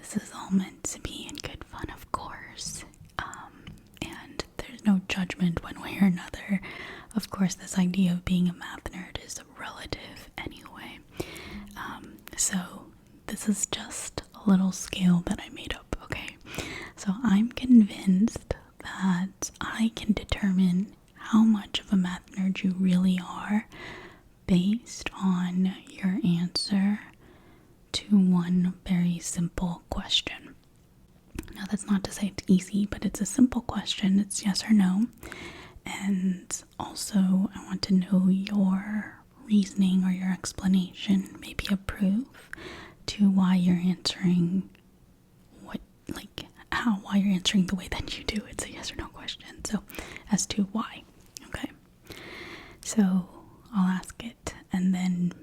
this is all meant to be in good fun, of course. And there's no judgment one way or another. Of course, this idea of being a math nerd is relative anyway. So this is just a little scale that I made up, okay? So I'm convinced that I can determine how much of a math nerd you really are based on your answer to one very simple question. Now, that's not to say it's easy, but it's a simple question. It's yes or no. And also, I want to know your reasoning or your explanation, maybe a proof to why you're answering why you're answering the way that you do. It's a yes or no question. So, as to why. Okay. So, I'll ask it and then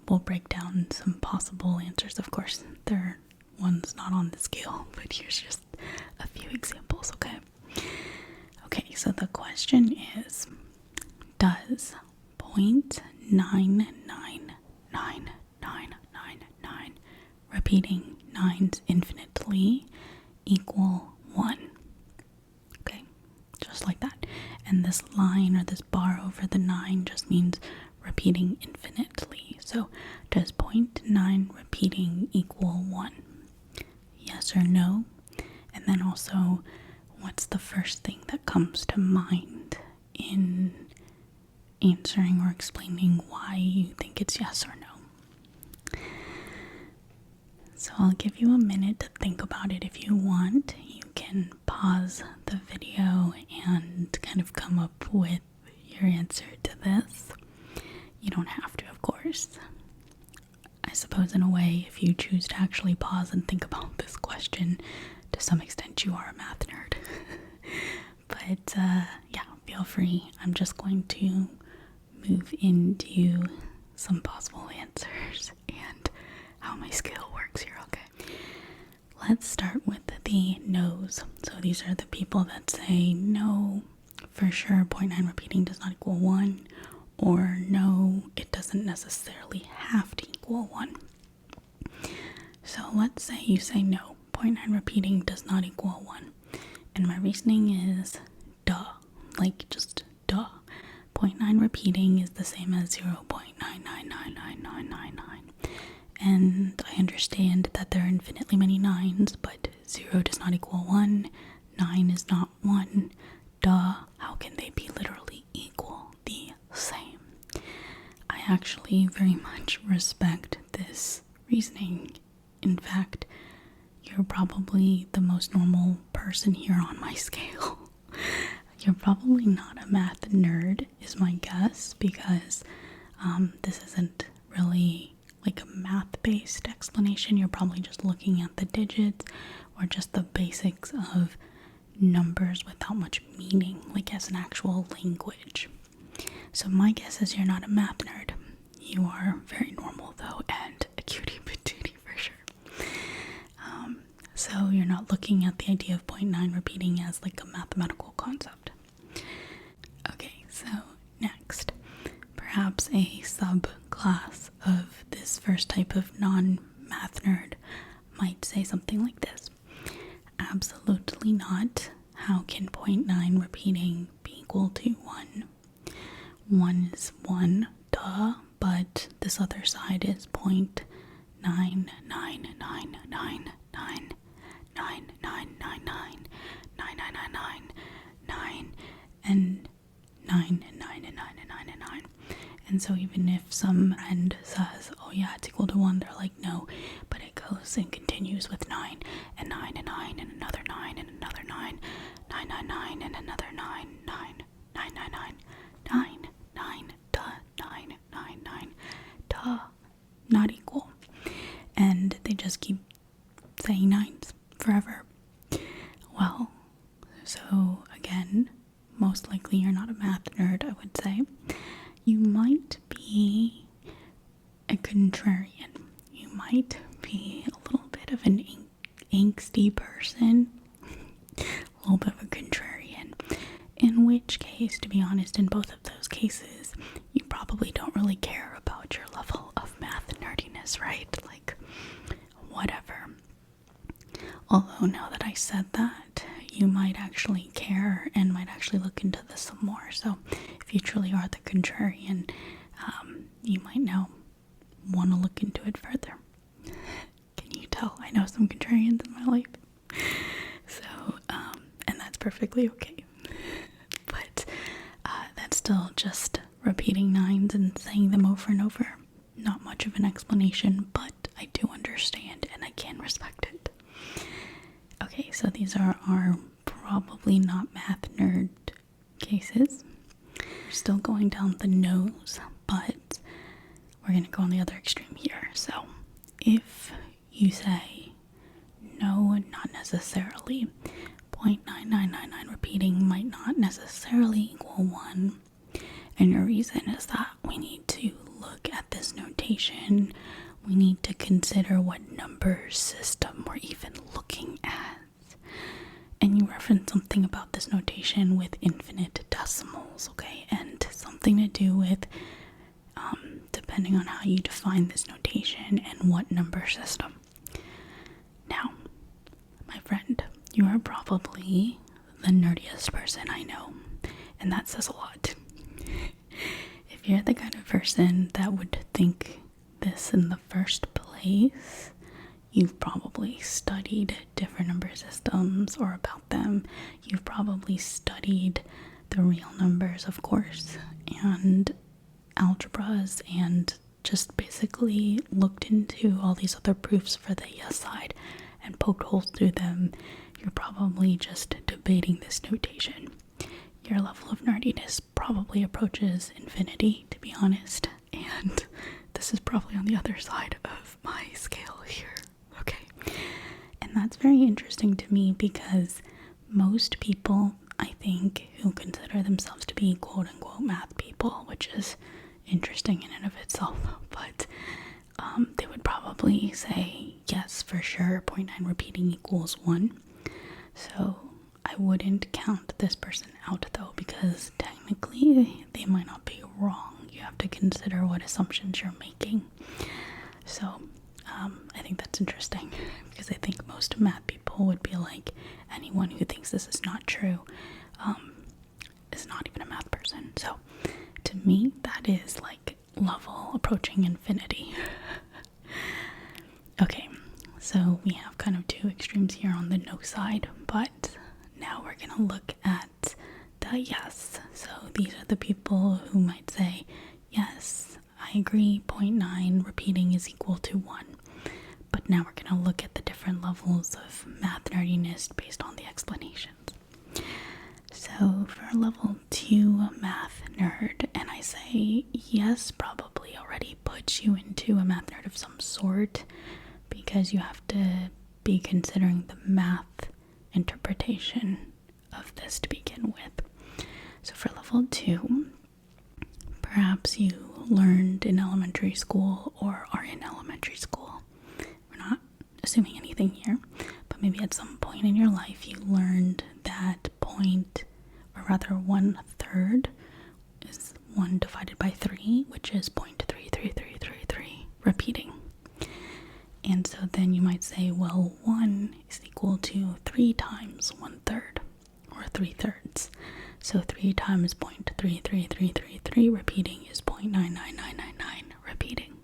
we'll break down some possible answers. Of course, there are ones not on the scale, but here's just a few examples, okay? Okay, so the question is, does 0.9999999 repeating nines infinitely equal 1? Okay, just like that. And this line or this bar over the 9 just means repeating infinitely. So does 0.9 repeating equal 1? Yes or no? And then also, what's the first thing that comes to mind in answering or explaining why you think it's yes or no? So I'll give you a minute to think about it. If you want, you can pause the video and kind of come up with your answer to this. You don't have to, of course. I suppose in a way, if you choose to actually pause and think about this question, to some extent you are a math nerd. But yeah, feel free. I'm just going to move into some possible answers and how my scale works here, okay? Let's start with the no's. So these are the people that say no, for sure 0.9 repeating does not equal 1, or no, it doesn't necessarily have to equal 1. So let's say you say no, 0.9 repeating does not equal 1. And my reasoning is duh, like just duh. 0.9 repeating is the same as 0.9999999. And I understand that there are infinitely many 9s, but 0 does not equal 1, 9 is not 1. Duh, how can they be literally equal, the same? I actually very much respect this reasoning. In fact, you're probably the most normal person here on my scale. You're probably not a math nerd, is my guess, because this isn't really like a math-based explanation. You're probably just looking at the digits or just the basics of numbers without much meaning, like as an actual language. So my guess is you're not a math nerd. You are very normal though, and a cutie patootie for sure. So you're not looking at the idea of 0.9 repeating as like a mathematical concept. Okay, so next, perhaps a subclass of this first type of non-math nerd might say something like this. Absolutely not. How can 0.9 repeating be equal to 1? 1 is 1, duh, but this other side is 0.999999999999999 and 9 and 9 and 9 and 9 and 9. And so even if some friend says, oh yeah, it's equal to 1, they're like, no, but it goes and continues with 9 and 9 and 9 and another 9 and another 9, 9, 9, 9 and another 9, 9, 9, 9, 9, 9, 9, duh, 9, 9, 9, duh, not equal. And they just keep saying 9s forever. Well, so again, most likely you're not a math nerd, I would say. You might be a contrarian. You might be a little bit of an angsty person, a little bit of a contrarian. In which case, to be honest, in both of those cases, you probably don't really care about your level of math nerdiness, right? Like, whatever. Although now that I said that, you might actually care and might actually look into this some more. So if you truly are the contrarian, you might now want to look into it further. Can you tell? I know some contrarians in my life. So, and that's perfectly okay. But that's still just repeating nines and saying them over and over. Not much of an explanation, but I do understand and I can respect it. Okay, so these are our probably not math nerd cases. We're still going down the nose, but we're going to go on the other extreme here. So if you say no, not necessarily, 0.9999 repeating might not necessarily equal 1. And your reason is that we need to look at this notation. We need to consider what number system we're even looking at. And you referenced something about this notation with infinite decimals, okay? And something to do with depending on how you define this notation and what number system. Now, my friend, you are probably the nerdiest person I know, and that says a lot. If you're the kind of person that would think this in the first place, you've probably studied different number systems or about them. You've probably studied the real numbers, of course, and algebras, and just basically looked into all these other proofs for the yes side and poked holes through them. You're probably just debating this notation. Your level of nerdiness probably approaches infinity, to be honest, and this is probably on the other side of my scale here, okay? And that's very interesting to me because most people, I think, who consider themselves to be quote-unquote math people, which is interesting in and of itself, but they would probably say, yes, for sure, 0.9 repeating equals 1. So I wouldn't count this person out, though, because technically they might not be wrong. You have to consider what assumptions you're making. So I think that's interesting, because I think most math people would be like, anyone who thinks this is not true is not even a math person. So to me, that is like level approaching infinity. Okay, so we have kind of two extremes here on the no side, but now we're going to look at the yes. So these are the people who might say, yes, I agree, 0.9 repeating is equal to 1. But now we're going to look at the different levels of math nerdiness based on the explanations. So for level 2 math nerd, and I say yes, probably already puts you into a math nerd of some sort, because you have to be considering the math interpretation of this to begin with. So for level 2, perhaps you learned in elementary school or are in elementary school. We're not assuming anything here, but maybe at some point in your life you learned that 1/3 is 1 divided by 3, which is 0.33333 repeating. And so then you might say, well, 1 is equal to 3 times 1/3, or 3/3. So 3 times 0.33333 repeating is 0.99999 repeating.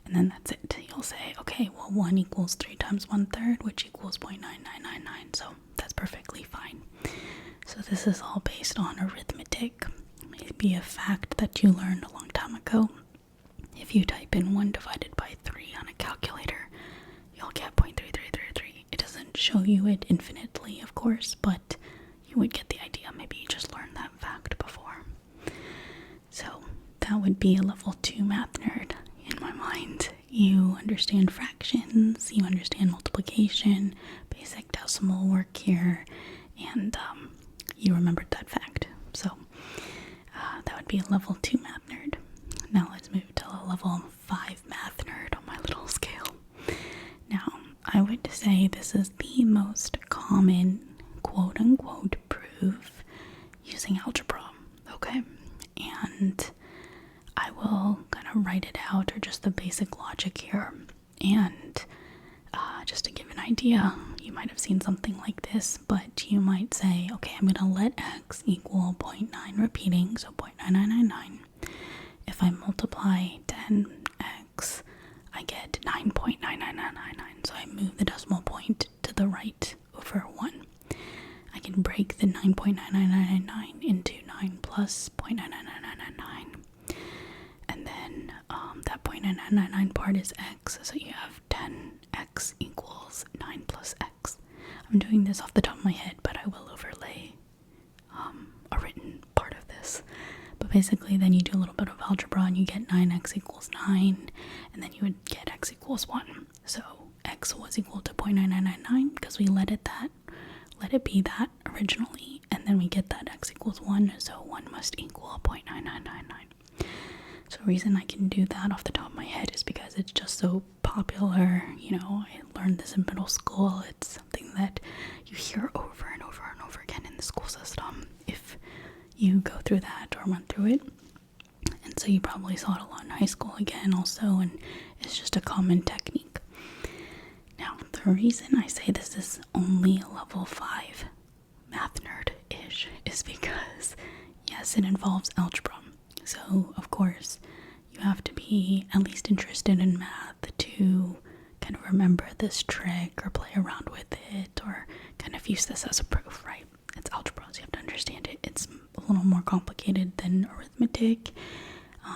And then that's it. You'll say, okay, well, 1 equals 3 times 1/3, which equals 0.9999. So that's perfectly fine. So this is all based on arithmetic. Maybe a fact that you learned a long time ago. If you type in 1 divided by 3 on a calculator, you'll get 0.3333. It doesn't show you it infinitely, of course, but you would get the idea. Maybe you just learned that fact before. So that would be a level 2 math nerd in my mind. You understand fractions, you understand multiplication, basic decimal work here, and you remembered that fact. So that would be a level 2 math nerd. Now let's move to a level 5 math nerd on my little scale. Now, I would say this is the most common quote-unquote proof using algebra, okay? And I will kind of write it out, or just the basic logic here. And just to give an idea, you might have seen something like this, but you might say, okay, I'm going to let x equal 0.9 repeating, so 0.9999. If I multiply 10x, I get 9.99999, so I move the decimal point to the right over 1. I can break the 9.9999 into 9 plus 0.99999, and then that 0.999 part is x, so you have 10x equals 9 plus x. I'm doing this off the top of my head, but I will overlay a written part of this. But basically, then you do a little bit of algebra and you get 9x equals 9, and then you would get x equals 1. So x was equal to 0.9999 because we let it be that originally, and then we get that x equals 1, so 1 must equal 0.9999. So the reason I can do that off the top of my head is because it's just so popular. You know, I learned this in middle school. It's something that you hear over and over and over again in the school system if you go through that or run through it. And so you probably saw it a lot in high school again also, and it's just a common technique. Now, the reason I say this is only a level 5 math nerd-ish is because, yes, it involves algebra. So, of course, you have to be at least interested in math to kind of remember this trick or play around with it or kind of use this as a proof, right? It's algebra, so you have to understand it. It's a little more complicated than arithmetic,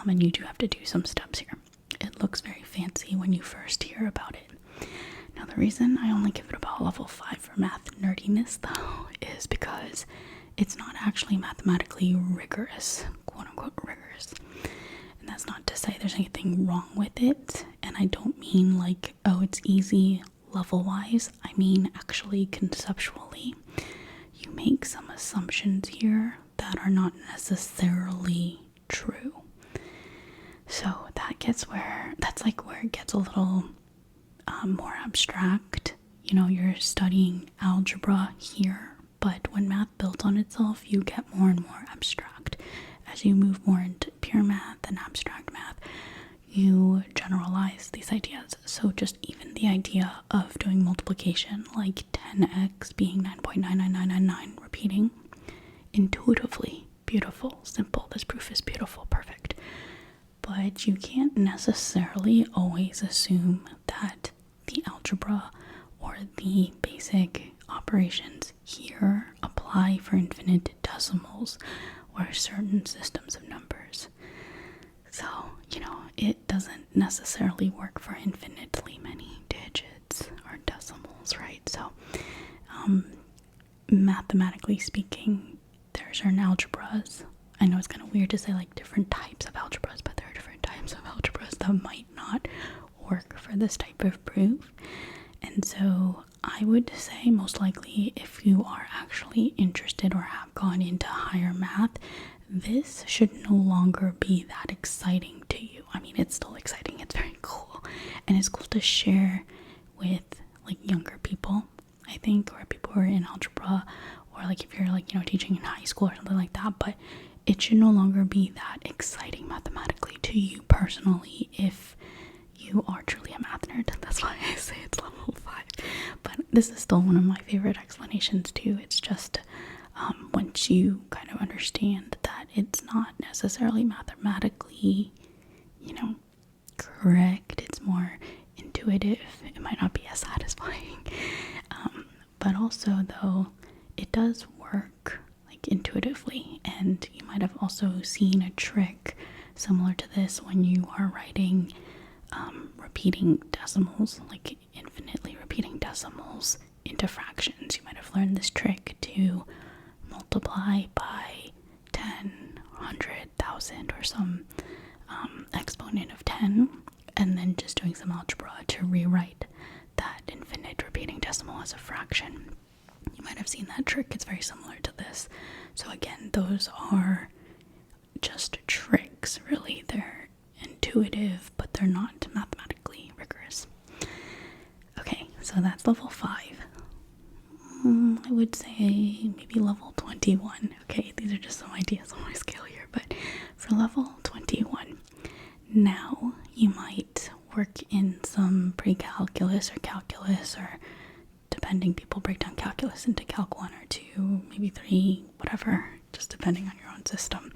and you do have to do some steps here. It looks very fancy when you first hear about it. Now, the reason I only give it about level 5 for math nerdiness, though, is because it's not actually mathematically rigorous, quote-unquote rigorous. And that's not to say there's anything wrong with it, and I don't mean like, oh, it's easy level-wise. I mean actually conceptually. You make some assumptions here that are not necessarily true. So that's where it gets a little more abstract. You know, you're studying algebra here, but when math builds on itself, you get more and more abstract. As you move more into pure math and abstract math, you generalize these ideas. So just even the idea of doing multiplication, like 10x being 9.99999 repeating, intuitively beautiful, simple. This proof is beautiful, perfect. But you can't necessarily always assume that the algebra or the basic operations here apply for infinite decimals or certain systems of numbers. So, you know, it doesn't necessarily work for infinitely many digits or decimals, right? So, mathematically speaking, there are certain algebras. I know it's kind of weird to say like different types of algebras, but there are different types of algebras that might not work for this type of proof. And so I would say most likely if you are actually interested or have gone into higher math, this should no longer be that exciting to you. I mean, it's still exciting, it's very cool, and it's cool to share with like younger people, I think, or people who are in algebra, or like if you're like, you know, teaching in high school or something like that. But it should no longer be that exciting mathematically to you personally if you are truly a math nerd. That's why I say it's level 5. But this is still one of my favorite explanations too. It's just once you kind of understand that it's not necessarily mathematically, you know, correct, it's more intuitive, it might not be as satisfying. But also, though, it does work like intuitively, and you might have also seen a trick similar to this when you are writing repeating decimals, like infinitely repeating decimals into fractions. You might have learned this trick to multiply by 10, 100, 1,000 or some exponent of 10, and then just doing some algebra to rewrite that infinite repeating decimal as a fraction. You might have seen that trick. It's very similar to this. So again, those are just tricks, really. They're intuitive, but they're not mathematically rigorous. Okay, so that's level 5. I would say maybe level 21. Okay, these are just some ideas on my scale here, but for level 21, now you might work in some pre-calculus or calculus, or depending. People break down calculus into calc 1 or 2, maybe 3, whatever, just depending on your own system.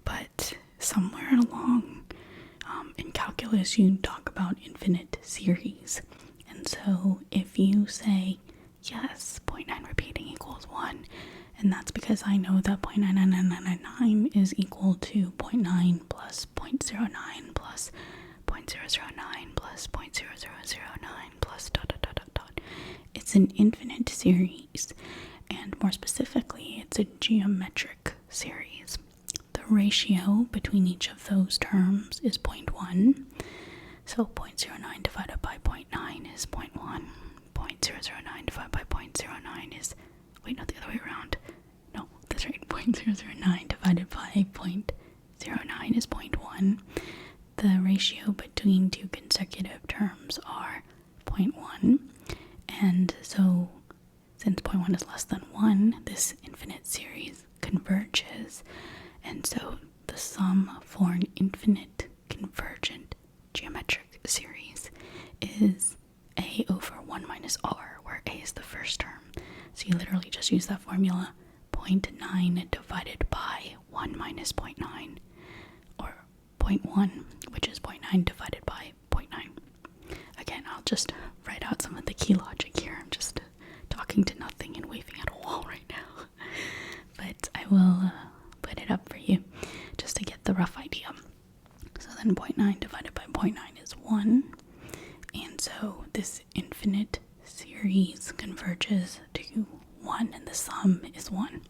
But somewhere along in calculus, you talk about infinite series. And so if you say, yes, 0.9 repeating equals 1, and that's because I know that 0.99999 is equal to 0.9 plus 0.09 plus 0.009 plus 0.0009 plus ... It's an infinite series, and more specifically, it's a geometric series. The ratio between each of those terms is 0.1, so 0.09 divided by 0.9 is 0.1, 0.009 divided by 0.09 is, wait, not the other way around, no, that's right, 0.009 divided by 0.09 is 0.1. The ratio between two consecutive terms are 0.1, and so since 0.1 is less than 1, this infinite series converges, and so the sum for an infinite convergent geometric series is a over 1 minus r, where a is the first term. So you literally just use that formula, 0.9 divided by 1 minus 0.9, or 0.1, which is 0.9 divided by 0.9. Again, I'll just write out some of the key logic here. I'm just talking to nothing and waving at a wall right now. But I will put it up for you just to get the rough idea. So then 0.9 divided by 0.9 is 1. And so this infinite series converges to 1, and the sum is 1.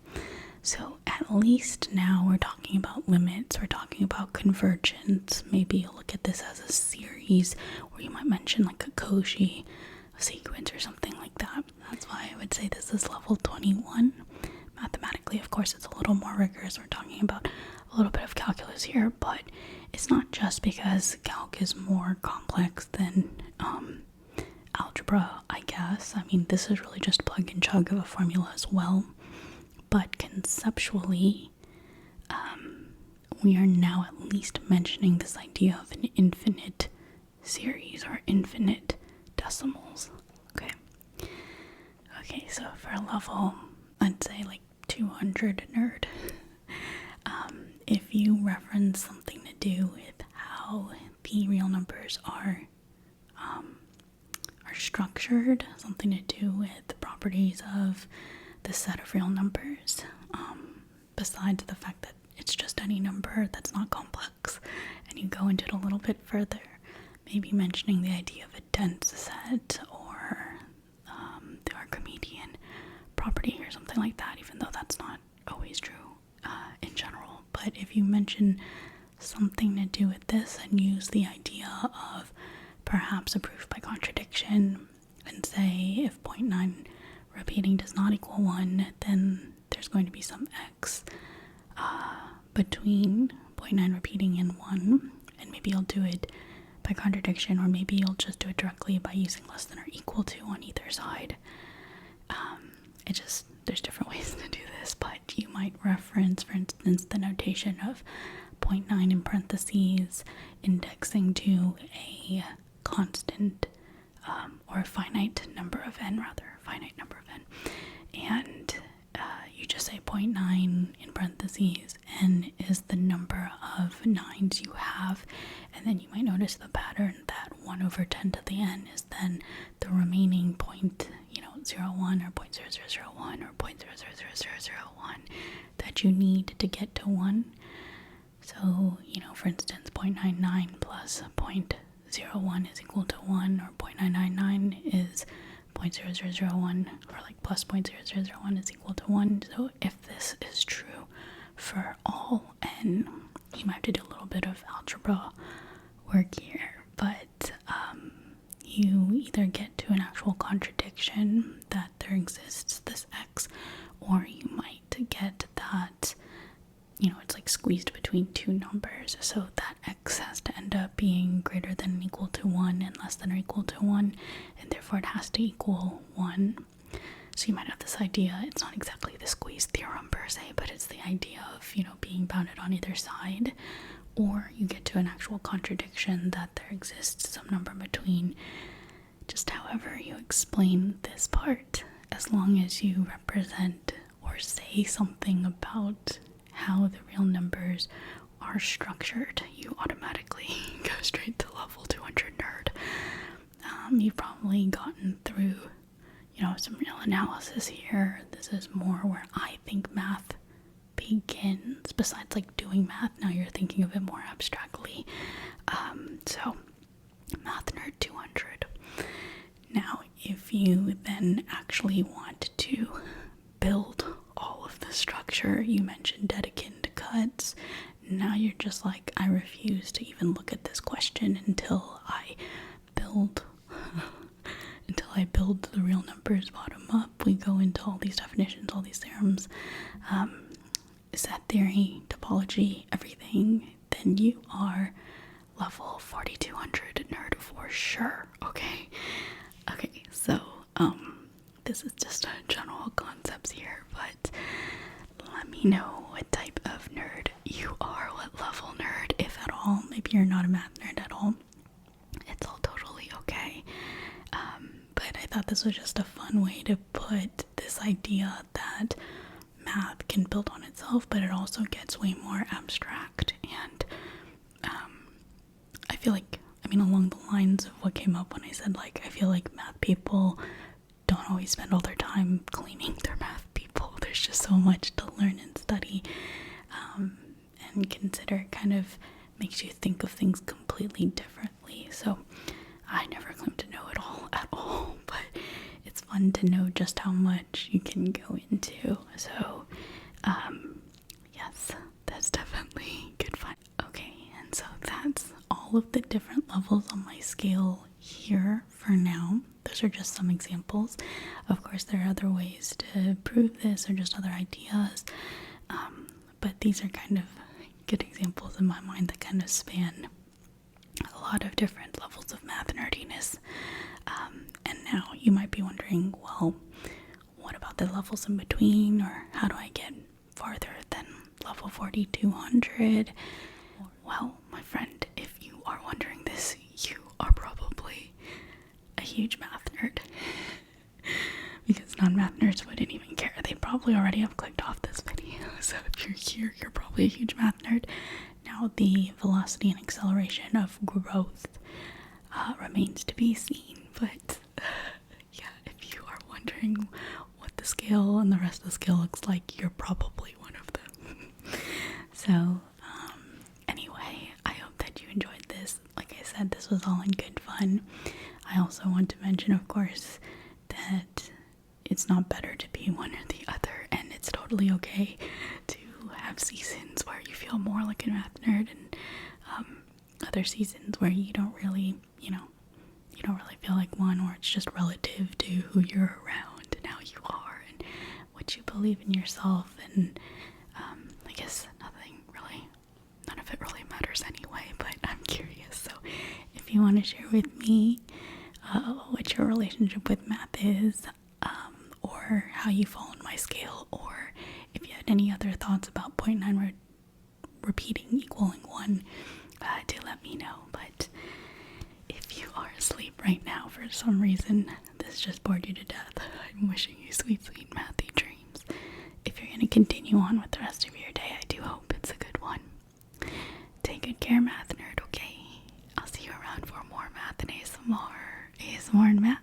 So at least now we're talking about limits, we're talking about convergence. Maybe you'll look at this as a series, or you might mention like a Cauchy sequence or something like that. That's why I would say this is level 21. Mathematically, of course, it's a little more rigorous. We're talking about a little bit of calculus here, but it's not just because calc is more complex than algebra, I guess. I mean, this is really just plug and chug of a formula as well. But conceptually, we are now at least mentioning this idea of an infinite series or infinite decimals. Okay, so for a level, I'd say like 200 nerd, if you reference something to do with how the real numbers are structured, something to do with the properties of the set of real numbers, besides the fact that it's just any number that's not complex, and you go into it a little bit further, maybe mentioning the idea of a dense set or the Archimedean property or something like that, even though that's not always true in general. But if you mention something to do with this and use the idea of perhaps a proof by contradiction and say if 0.9 repeating does not equal 1, then there's going to be some x between 0.9 repeating and 1, and maybe you'll do it by contradiction, or maybe you'll just do it directly by using less than or equal to on either side. There's different ways to do this, but you might reference, for instance, the notation of 0.9 in parentheses indexing to a constant, or a finite number of n, and you just say 0.9 in parentheses, n is the number of 9s you have, and then you might notice the pattern that 1 over 10 to the n is then the remaining 0.01 or 0.0001 or 0.00001 that you need to get to 1. So, for instance, 0.99 plus 0.01 is equal to 1, or 0.999 is 0.0001, or like plus 0.0001 is equal to 1. So if this is true for all n, you might have to do a little bit of algebra work here, but you either get to an actual contradiction that there exists this x, or you might get that it's like squeezed between two numbers, so that x has to end up being greater than or equal to 1 and less than or equal to 1, and therefore it has to equal 1. So you might have this idea, it's not exactly the squeeze theorem per se, but it's the idea of, being bounded on either side, or you get to an actual contradiction that there exists some number between just however you explain this part, as long as you represent or say something about how the real numbers are structured, you automatically go straight to level 200 nerd. You've probably gotten through, some real analysis here. This is more where I think math begins. Besides like doing math, now you're thinking of it more abstractly. So math nerd 200. Now, if you then actually want to build all of the structure, you mentioned Dedekind cuts. Now you're just like, I refuse to even look at this question until I build the real numbers bottom up. We go into all these definitions, all these theorems, set theory, topology, everything. Then you are level 4200 nerd for sure. Okay, so this is just general concepts here, but let me know what type of nerd you are, what level nerd, if at all. Maybe you're not a math nerd at all. It's all totally okay. But I thought this was just a fun way to put this idea that math can build on itself, but it also gets way more abstract. And I feel like, along the lines of what came up when I said, like, I feel like math people don't always spend all their time claiming they're math people. There's just so much to learn and study and consider. It kind of makes you think of things completely differently. So I never claim to know it all at all, but it's fun to know just how much you can go into. So yes, that's definitely good fun. Okay, and so that's all of the different levels on my scale here for now. Those are just some examples. Of course, there are other ways to prove this or just other ideas, but these are kind of good examples in my mind that kind of span a lot of different levels of math nerdiness. And now you might be wondering, well, what about the levels in between, or how do I get farther than level 4200? Well, my friend, if you are wondering this, you are probably a huge math nerd. Because non-math nerds wouldn't even care. They probably already have clicked off this video. So if you're here, you're probably a huge math nerd. Now, the velocity and acceleration of growth remains to be seen. But yeah, if you are wondering what the scale and the rest of the scale looks like, you're probably one of them. So anyway, I hope that you enjoyed this. Like I said, this was all in good fun. I also want to mention, of course, that it's not better to be one or the other, and it's totally okay to have seasons where you feel more like a math nerd, and other seasons where you don't really, you don't really feel like one, or it's just relative to who you're around and how you are and what you believe in yourself. And I guess none of it really matters anyway, but I'm curious. So if you want to share with me what your relationship with math is, or how you fall on my scale, or if you had any other thoughts about 0.9 repeating equaling 1, do let me know. But if you are asleep right now for some reason, this just bored you to death, I'm wishing you sweet mathy dreams. If you're going to continue on with the rest of your day, I do hope it's a good one. Take good care, math nerd, okay? I'll see you around for more math and ASMR and math.